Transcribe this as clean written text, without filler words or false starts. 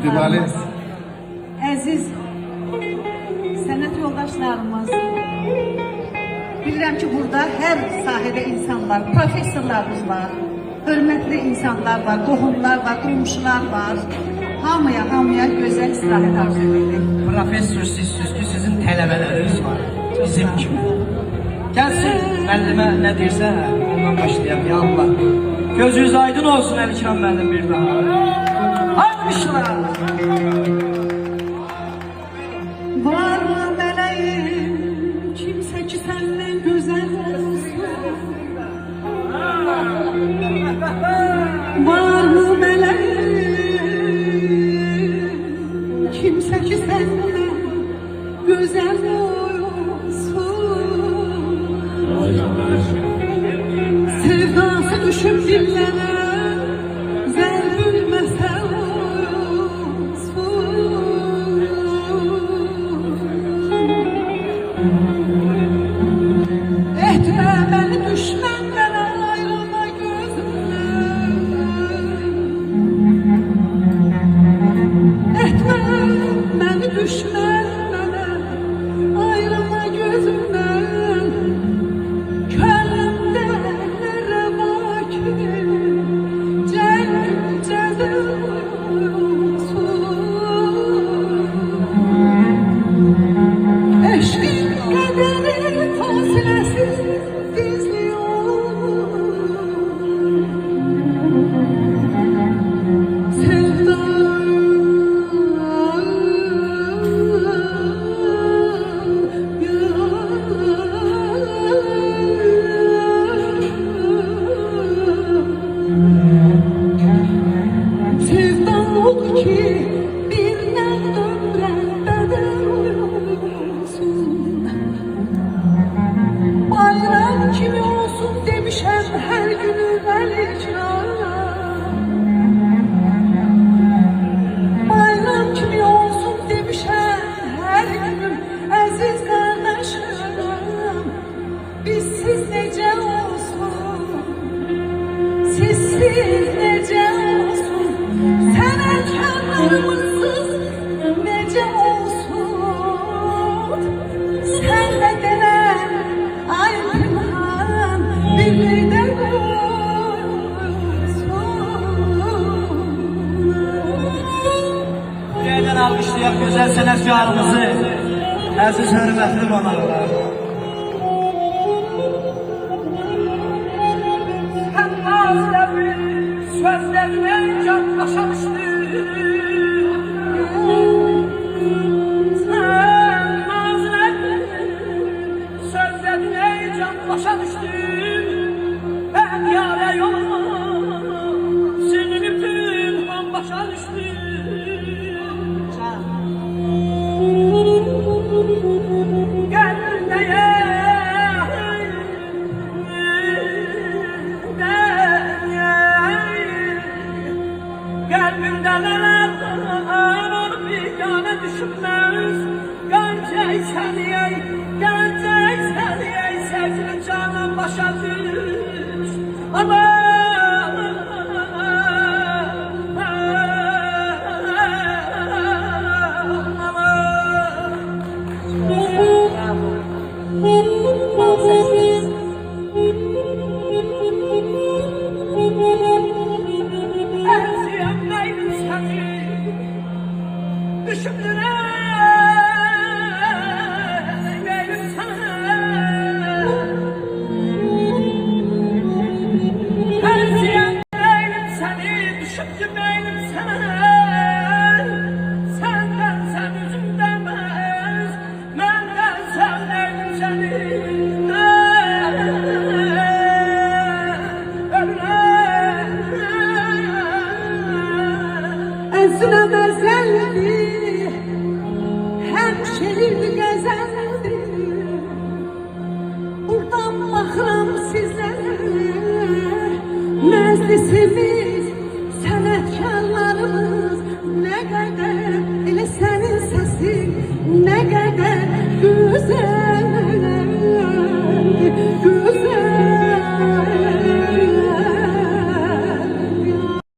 Deməli, əziz sənət yoldaşlarımız, bilirəm ki, burada hər sahədə insanlar, professorlarımız var, hörmətli insanlar var, qohumlar var, qonşular var. Hamıya gözəl istirahət arzu edirik. Professor sizsiz ki, sizin tələbələriniz var, bizim kimi. Gəlsin, müəllimə nə deyirsə, ondan başlayalım, ya Allah. Gözünüz aydın olsun Əlikram müəllim bir daha. Almışlar! Var mı meleğim, kimse ki senden güzel olsun? Var mı meleğim, kimse ki senden güzel olsun? Sevdası düşüp dillere, zer bilmese etme beni düşmenden ayrılma gözümden. Etme beni düşmenden ayrılma gözümden. Könlümde nere var ki cennet olsun. Eşkin kaderi fasilesiz gizliyor. Sevda sevdan ol ki birden ömre bedel olsun. Bayram kimi olsun demişem her günü vereceğim. Bayram kimi olsun demişem her günüm aziz kardeşim. Bizsiz nece olsun, sizsiz nece olsun, senetkarlarımızsız nece olsun. Senle denen ay pınhan birlikte olsun. Yerden alkışlayan güzel sənətkarımızı, əziz hörmətli qonaqlar. Sen nazile sözlerine can başamıştı. Sen nazile sözlerine can başamıştı. Ben yâre yoluma senin pünhan başa düştü. Kalbimden ağır bir tane düşünmez. Gerçek seni sevdim canım başa düş. Ama Özlem özeldi, hemşehirdi güzeldi. Buradan bakıram sizlere, meclisimi